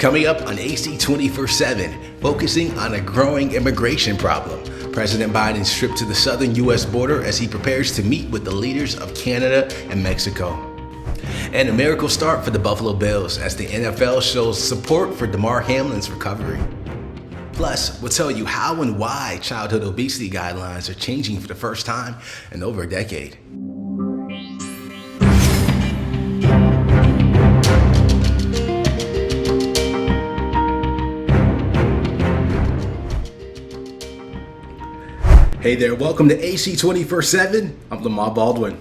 Coming up on AC 24/7, focusing on a growing immigration problem. President Biden's trip to the southern U.S. border as he prepares to meet with the leaders of Canada and Mexico. And a miracle start for the Buffalo Bills as the NFL shows support for Damar Hamlin's recovery. Plus, we'll tell you how and why childhood obesity guidelines are changing for the first time in over a decade. Hey there, welcome to AC 24/7. I'm Lamar Baldwin.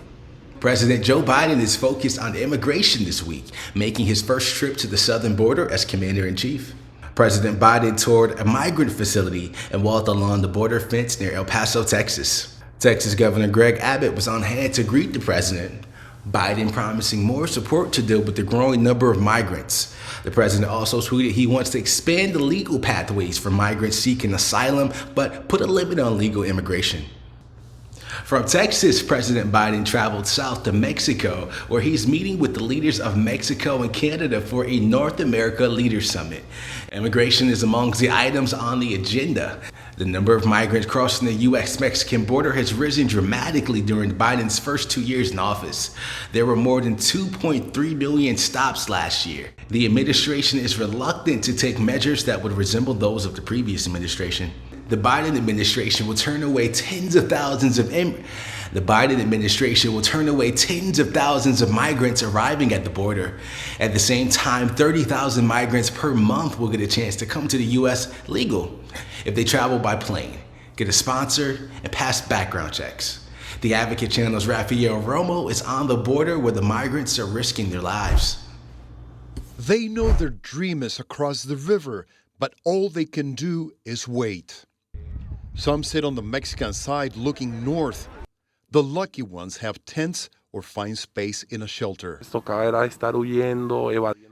President Joe Biden is focused on immigration this week, making his first trip to the southern border as commander-in-chief. President Biden toured a migrant facility and walked along the border fence near El Paso, Texas. Texas Governor Greg Abbott was on hand to greet the president. Biden promising more support to deal with the growing number of migrants. The president also tweeted he wants to expand the legal pathways for migrants seeking asylum, but put a limit on legal immigration. From Texas, President Biden traveled south to Mexico, where he's meeting with the leaders of Mexico and Canada for a North America Leaders Summit. Immigration is amongst the items on the agenda. The number of migrants crossing the U.S.-Mexican border has risen dramatically during Biden's first 2 years in office. There were more than 2.3 million stops last year. The administration is reluctant to take measures that would resemble those of the previous administration. The Biden administration will turn away tens of thousands of migrants arriving at the border. At the same time, 30,000 migrants per month will get a chance to come to the U.S. legal if they travel by plane, get a sponsor, and pass background checks. The Advocate Channel's Rafael Romo is on the border where the migrants are risking their lives. They know their dream is across the river, but all they can do is wait. Some sit on the Mexican side looking north. The lucky ones have tents or find space in a shelter.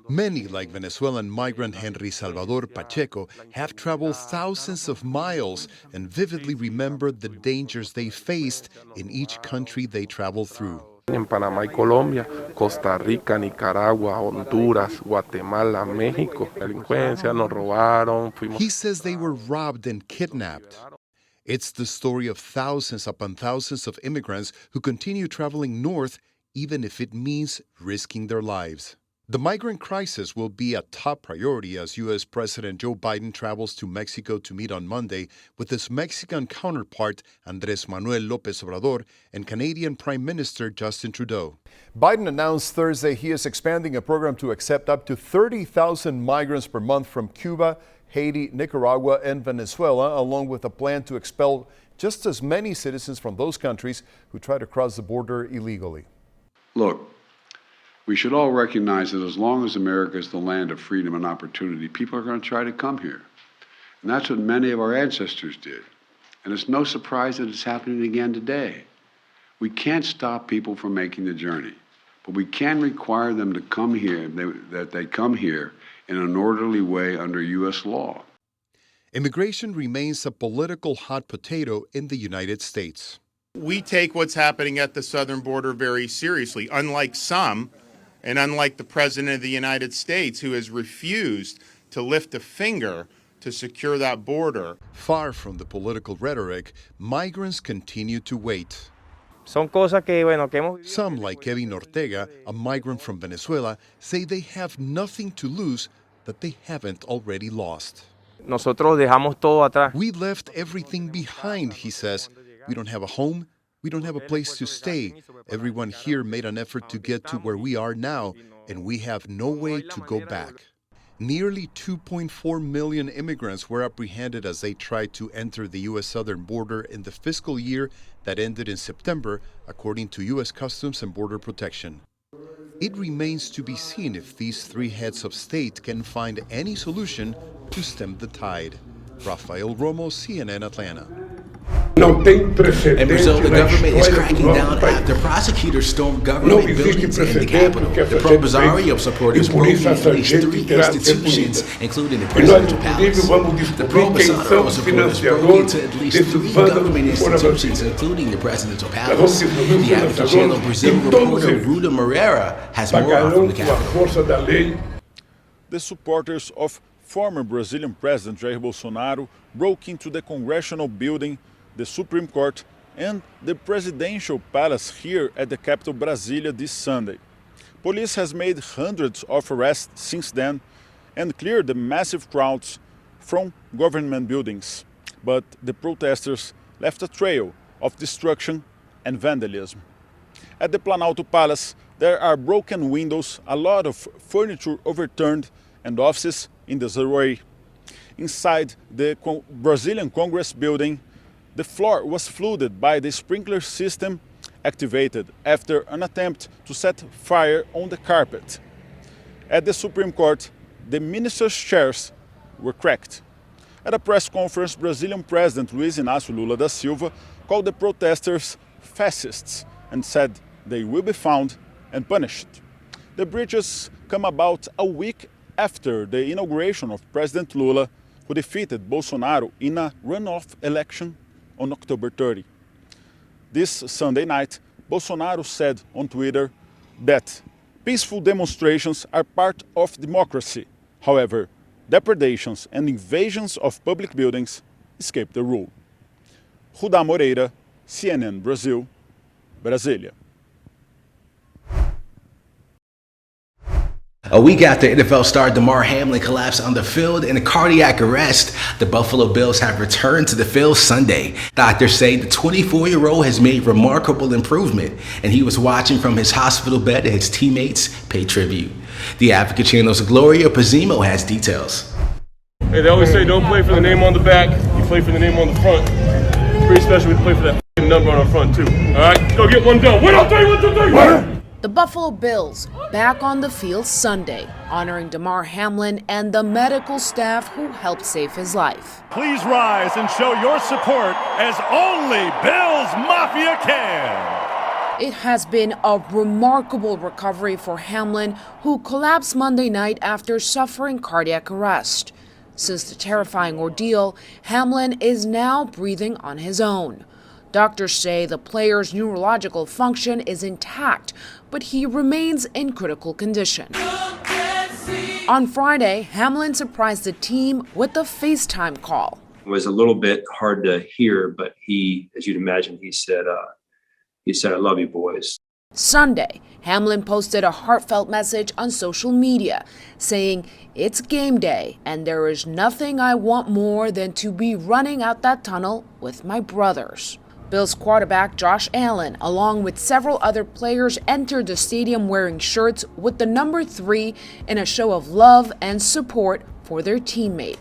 Many, like Venezuelan migrant Henry Salvador Pacheco, have traveled thousands of miles and vividly remember the dangers they faced in each country they traveled through. En Panamá y Colombia, Costa Rica, Nicaragua, Honduras, Guatemala, México. Delincuencia, nos robaron. He says they were robbed and kidnapped. It's the story of thousands upon thousands of immigrants who continue traveling north, even if it means risking their lives. The migrant crisis will be a top priority as U.S. President Joe Biden travels to Mexico to meet on Monday with his Mexican counterpart, Andrés Manuel López Obrador, and Canadian Prime Minister Justin Trudeau. Biden announced Thursday he is expanding a program to accept up to 30,000 migrants per month from Cuba, Haiti, Nicaragua, and Venezuela, along with a plan to expel just as many citizens from those countries who try to cross the border illegally. Look, we should all recognize that as long as America is the land of freedom and opportunity, people are going to try to come here. And that's what many of our ancestors did. And it's no surprise that it's happening again today. We can't stop people from making the journey, but we can require them to come here, that they come here in an orderly way under U.S. law. Immigration remains a political hot potato in the United States. We take what's happening at the southern border very seriously, unlike some, and unlike the President of the United States, who has refused to lift a finger to secure that border. Far from the political rhetoric, migrants continue to wait. Some, like Kevin Ortega, a migrant from Venezuela, say they have nothing to lose that they haven't already lost. We left everything behind, he says. We don't have a home. We don't have a place to stay. Everyone here made an effort to get to where we are now, and we have no way to go back. Nearly 2.4 million immigrants were apprehended as they tried to enter the U.S. southern border in the fiscal year that ended in September, according to U.S. Customs and Border Protection. It remains to be seen if these three heads of state can find any solution to stem the tide. Rafael Romo, CNN Atlanta. In Brazil, the government is cracking down after prosecutors stormed government buildings in the capital. The pro-Bolsonaro supporters broke into at least three institutions, including the presidential palace. The pro-Bolsonaro supporters broke into at least three government institutions, including the presidential palace. The Advocate Channel Brazil reporter Ruda Moreira has more from the capital. the supporters of former Brazilian President Jair Bolsonaro broke into the Congressional Building, the Supreme Court, and the Presidential Palace here at the capital Brasilia this Sunday. Police has made hundreds of arrests since then and cleared the massive crowds from government buildings. But the protesters left a trail of destruction and vandalism. At the Planalto Palace, there are broken windows, a lot of furniture overturned, and offices in disarray. Inside the Brazilian Congress building, the floor was flooded by the sprinkler system activated after an attempt to set fire on the carpet. At the Supreme Court, the ministers' chairs were cracked. At a press conference, Brazilian President Luiz Inácio Lula da Silva called the protesters fascists and said they will be found and punished. The breaches come about a week after the inauguration of President Lula, who defeated Bolsonaro in a runoff election on October 30. This Sunday night, Bolsonaro said on Twitter that peaceful demonstrations are part of democracy. However, depredations and invasions of public buildings escape the rule. Rudá Moreira, CNN Brasil, Brasília. A week after NFL star Damar Hamlin collapsed on the field in a cardiac arrest, the Buffalo Bills have returned to the field Sunday. Doctors say the 24-year-old has made remarkable improvement, and he was watching from his hospital bed as his teammates pay tribute. The Advocate Channel's Gloria Pazimo has details. Hey, they always say don't play for the name on the back, you play for the name on the front. Pretty special to play for that number on the front too. All right, go get one done. 1, 2, 3, 1, 2, 3. The Buffalo Bills back on the field Sunday, honoring Damar Hamlin and the medical staff who helped save his life. Please rise and show your support as only Bills Mafia can. It has been a remarkable recovery for Hamlin, who collapsed Monday night after suffering cardiac arrest. Since the terrifying ordeal, Hamlin is now breathing on his own. Doctors say the player's neurological function is intact, but he remains in critical condition. On Friday, Hamlin surprised the team with a FaceTime call. It was a little bit hard to hear, but he, as you'd imagine, he said, I love you, boys. Sunday, Hamlin posted a heartfelt message on social media saying, "It's game day, and there is nothing I want more than to be running out that tunnel with my brothers." Bills quarterback Josh Allen, along with several other players, entered the stadium wearing shirts with the number 3 in a show of love and support for their teammate.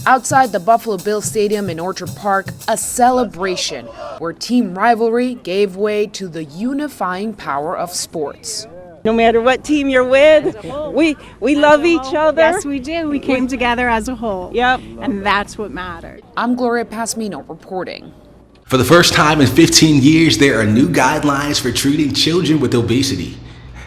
Outside the Buffalo Bills Stadium in Orchard Park, a celebration where team rivalry gave way to the unifying power of sports. No matter what team you're with, we love each other. Yes, we do. We came together as a whole. Yep. And that's what mattered. I'm Gloria Pasmino reporting. For the first time in 15 years, there are new guidelines for treating children with obesity.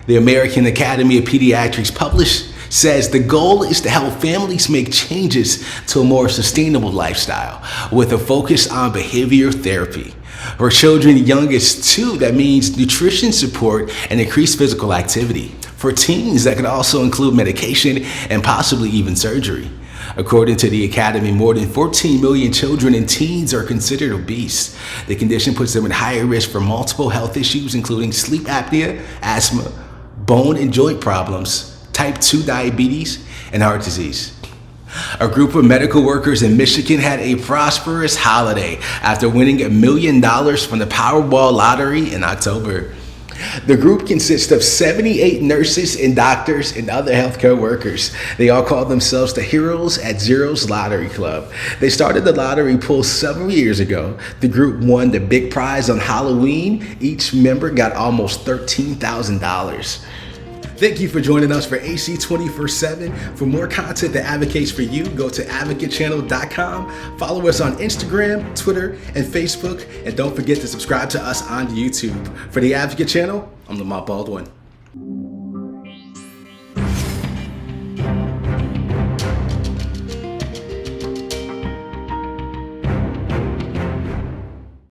The American Academy of Pediatrics published says the goal is to help families make changes to a more sustainable lifestyle with a focus on behavior therapy. For children young as 2, that means nutrition support and increased physical activity. For teens, that could also include medication and possibly even surgery. According to the Academy, more than 14 million children and teens are considered obese. The condition puts them at higher risk for multiple health issues, including sleep apnea, asthma, bone and joint problems, type 2 diabetes, and heart disease. A group of medical workers in Michigan had a prosperous holiday after winning $1 million from the Powerball lottery in October. The group consists of 78 nurses and doctors and other healthcare workers. They all call themselves the Heroes at Zero's Lottery Club. They started the lottery pool several years ago. The group won the big prize on Halloween. Each member got almost $13,000. Thank you for joining us for AC 24/7. For more content that advocates for you, go to advocatechannel.com. Follow us on Instagram, Twitter, and Facebook. And don't forget to subscribe to us on YouTube. For the Advocate Channel, I'm Damar Baldwin.